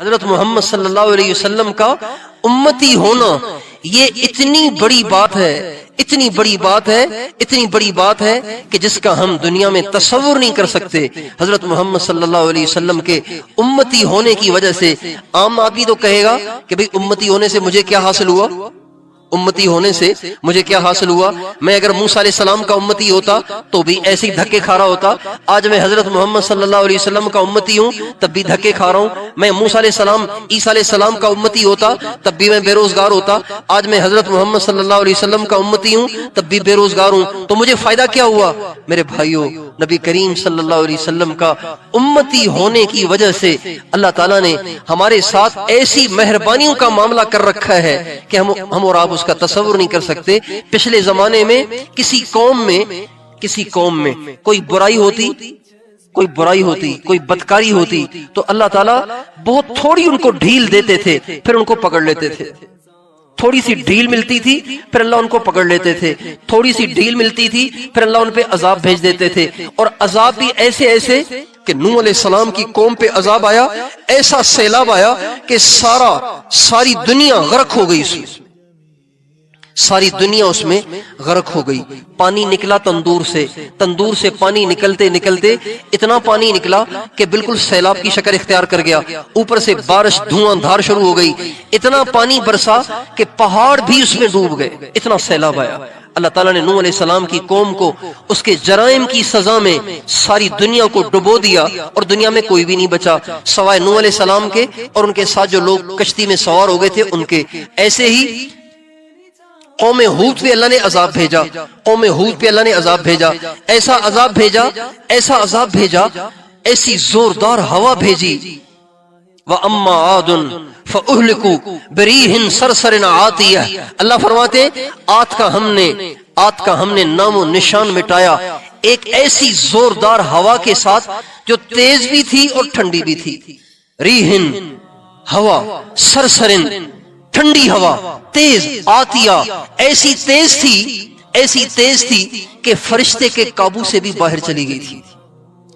حضرت محمد صلی اللہ علیہ وسلم کا امتی ہونا یہ اتنی بڑی بات ہے، اتنی بڑی بات ہے، اتنی بڑی بات ہے کہ جس کا ہم دنیا میں تصور نہیں کر سکتے۔ حضرت محمد صلی اللہ علیہ وسلم کے امتی ہونے کی وجہ سے عام آدمی تو کہے گا کہ بھئی امتی ہونے سے مجھے کیا حاصل ہوا، امتی ہونے سے مجھے کیا حاصل ہوا، میں اگر موسیٰ علیہ السلام کا امتی ہوتا تو بھی ایسے ہی دھکے کھا رہا ہوتا، آج میں حضرت محمد صلی اللہ علیہ وسلم کا امتی ہوں تب بھی دھکے کھا رہا ہوں، میں موسیٰ علیہ السلام عیسیٰ علیہ السلام کا امتی ہوتا تب بھی میں بے روزگار ہوتا، آج میں حضرت محمد صلی اللہ علیہ وسلم کا امتی ہوں تب بھی بے روزگار ہوں، تو مجھے فائدہ کیا ہوا؟ میرے بھائیوں، نبی کریم صلی اللہ علیہ وسلم کا امتی ہونے کی وجہ سے اللہ تعالیٰ نے ہمارے ساتھ ایسی مہربانیوں کا معاملہ کر رکھا ہے کہ ہم اور آپ اس کا تصور نہیں کر سکتے۔ پچھلے زمانے میں کسی قوم میں کوئی برائی ہوتی، کوئی بدکاری ہوتی تو اللہ تعالیٰ بہت تھوڑی ان کو ڈھیل دیتے تھے، پھر ان کو پکڑ لیتے تھے۔ تھوڑی سی ڈھیل ملتی تھی پھر اللہ ان کو پکڑ لیتے تھے، تھوڑی سی ڈھیل ملتی تھی پھر اللہ ان پہ عذاب بھیج دیتے تھے، اور عذاب بھی ایسے کہ نوح علیہ السلام کی قوم پہ عذاب آیا، ایسا سیلاب آیا کہ ساری دنیا غرق ہو گئی، ساری دنیا اس میں غرق ہو گئی۔ پانی نکلا تندور سے پانی نکلتے اتنا پانی نکلا کہ بالکل سیلاب کی شکل اختیار کر گیا، اوپر سے بارش دھواں دھار شروع ہو گئی، اتنا پانی برسا کہ پہاڑ بھی اس میں ڈوب گئے، اتنا سیلاب آیا۔ اللہ تعالیٰ نے نوح علیہ السلام کی قوم کو اس کے جرائم کی سزا میں ساری دنیا کو ڈبو دیا، اور دنیا میں کوئی بھی نہیں بچا سوائے نوح علیہ السلام کے اور ان کے ساتھ جو لوگ کشتی میں سوار ہو گئے تھے ان کے۔ ایسے ہی قوم ہود پہ اللہ نے عذاب بھیجا، ایسا عذاب بھیجا، ایسی زوردار ہوا بھیجی۔ وَأَمَّا عَادٌ فَأُهْلِكُوا بِرِيحٍ صَرْصَرٍ عَاتِيَةٍ، اللہ فرماتے آد کا ہم نے نام و نشان مٹایا ایک ایسی زوردار ہوا کے ساتھ جو تیز بھی تھی اور ٹھنڈی بھی تھی۔ ریحن ہوا، سرسرن ٹھنڈی ہوا، تیز، آتیہ ایسی تیز تھی کہ فرشتے کے قابو سے بھی باہر چلی گئی تھی۔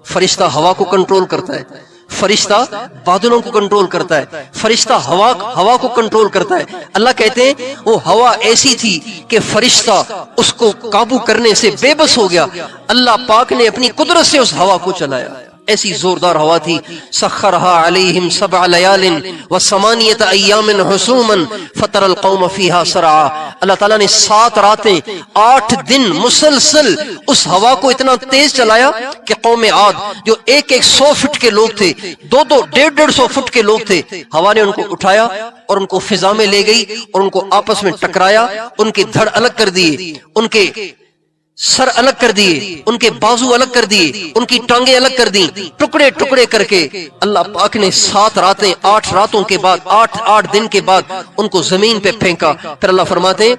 فرشتہ ہوا کو کنٹرول کرتا ہے، فرشتہ بادلوں کو کنٹرول کرتا ہے، فرشتہ ہوا کو کنٹرول کرتا ہے۔ اللہ کہتے ہیں وہ ہوا ایسی تھی کہ فرشتہ اس کو قابو کرنے سے بے بس ہو گیا، اللہ پاک نے اپنی قدرت سے اس ہوا کو چلایا، ایسی زوردار ہوا تھی۔ سخرها علیہم 7 لیال و8 ایام حسوما فترى القوم فیہا سرعا، اللہ تعالیٰ نے 7 راتیں 8 دن مسلسل اس ہوا کو اتنا تیز چلایا کہ قوم عاد جو 100 فٹ کے لوگ تھے، 150 فٹ کے لوگ تھے، ہوا نے ان کو اٹھایا اور ان کو فضا میں لے گئی اور ان کو آپس میں ٹکرایا، ان کے دھڑ الگ کر دیے، ان کے سر الگ کر دیے، ان کے بازو الگ کر دیے، ان کی ٹانگیں الگ کر دیں، ٹکڑے کر کے اللہ پاک نے 7 راتیں 8 راتوں کے بعد 8 دن کے بعد ان کو زمین پہ پھینکا۔ پھر اللہ فرماتے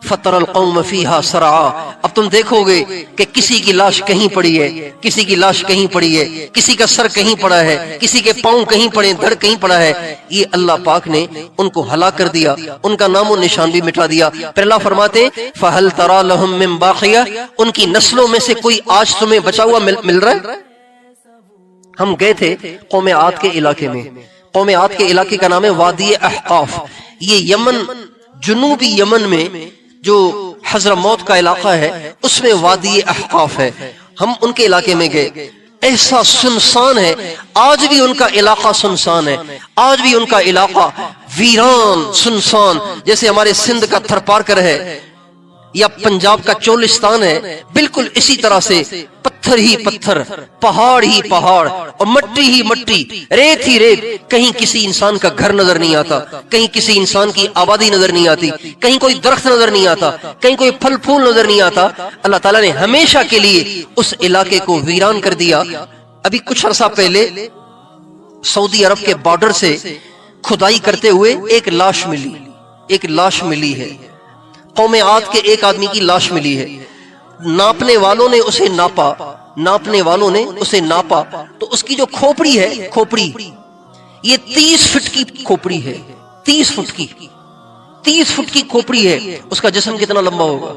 فَتَرَ الْقَوْمَ فِيهَا سَرْعَا، اب تم دیکھو گے کہ کسی کی لاش کہیں پڑی ہے، کسی کی لاش کہیں پڑی ہے، کسی کا سر کہیں پڑا ہے، کسی کے پاؤں کہیں پڑے، دھڑ کہیں پڑا ہے۔ یہ اللہ پاک نے ان کو ہلاک کر دیا، ان کا نام و نشان بھی مٹا دیا۔ پھر اللہ فرماتے فَهَلْ تَرَى لَهُم مِّن بَاقِيَةٍ، ان کی نسلوں میں سے کوئی آج تمہیں بچا ہوا مل رہا ہے؟ ہم گئے تھے قوم عاد کے علاقے میں، قوم عاد کے علاقے کا نام ہے وادی احقاف، یہ یمن، جنوبی یمن میں جو حضرموت کا علاقہ ہے اس میں وادی احقاف ہے، ہم ان کے علاقے میں گئے، ایسا سنسان ہے، آج بھی ان کا علاقہ سنسان ہے، آج بھی ان کا علاقہ ویران سنسان، جیسے ہمارے سندھ کا تھرپارکر ہے یا پنجاب کا چولستان ہے، بالکل اسی طرح سے پتھر ہی پتھر، پہاڑ ہی پہاڑ، اور مٹی ہی مٹی، ریت ہی ریت، کہیں کسی انسان کا گھر نظر نہیں آتا، کہیں کسی انسان کی آبادی نظر نہیں آتی، کہیں کوئی درخت نظر نہیں آتا، کہیں کوئی پھل پھول نظر نہیں آتا۔ اللہ تعالیٰ نے ہمیشہ کے لیے اس علاقے کو ویران کر دیا۔ ابھی کچھ عرصہ پہلے سعودی عرب کے بارڈر سے کھدائی کرتے ہوئے ایک لاش ملی ہے، قوم عاد کے ایک آدمی کی لاش ملی ہے، ناپنے والوں نے اسے ناپا تو اس کی جو کھوپڑی ہے، یہ 30 فٹ کی کھوپڑی ہے، 30 فٹ کی کھوپڑی ہے، اس کا جسم کتنا لمبا ہوگا؟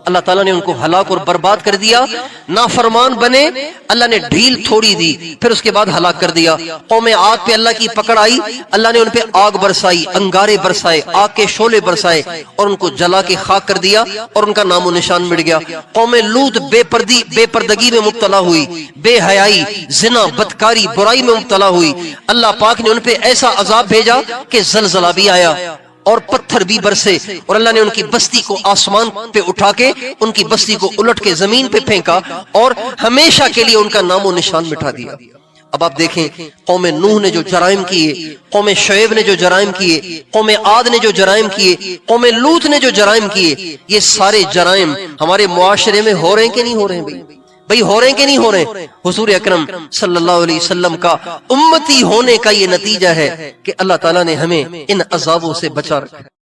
اللہ تعالیٰ نے ان کو ہلاک اور برباد کر دیا. نافرمان بنے, اللہ نے ڈھیل تھوڑی دی, پھر اس کے بعد ہلاک کر دیا. قوم عاد پہ اللہ کی پکڑ آئی, اللہ نے ان پہ آگ برسائی, انگارے برسائے, آگ کے شعلے برسائے اور ان کو جلا کے خاک کر دیا اور ان کا نام و نشان مٹ گیا. قوم لوط بے پردگی میں مبتلا ہوئی, بے حیائی, زنا, بدکاری, برائی میں مبتلا ہوئی. اللہ پاک نے ان پہ ایسا عذاب بھیجا کہ زلزلہ بھی آیا اور پتھر بھی برسے, اور اللہ نے ان کی بستی کو آسمان پہ اٹھا کے ان کی بستی کو الٹ کے زمین پہ پھینکا اور ہمیشہ کے لیے ان کا نام و نشان مٹا دیا. اب آپ دیکھیں قوم نوح نے جو جرائم کیے, قوم شعیب نے جو جرائم کیے, قوم عاد نے جو جرائم کیے, قوم لوط نے جو جرائم کیے, یہ سارے جرائم ہمارے معاشرے میں ہو رہے ہیں کہ نہیں ہو رہے ہیں؟ بھئی ہو رہے ہیں کہ نہیں ہو رہے ہیں؟ حضور اکرم صلی اللہ علیہ وسلم کا امتی ہونے کا یہ نتیجہ ہے کہ اللہ تعالیٰ نے ہمیں ان عذابوں سے بچا رکھا.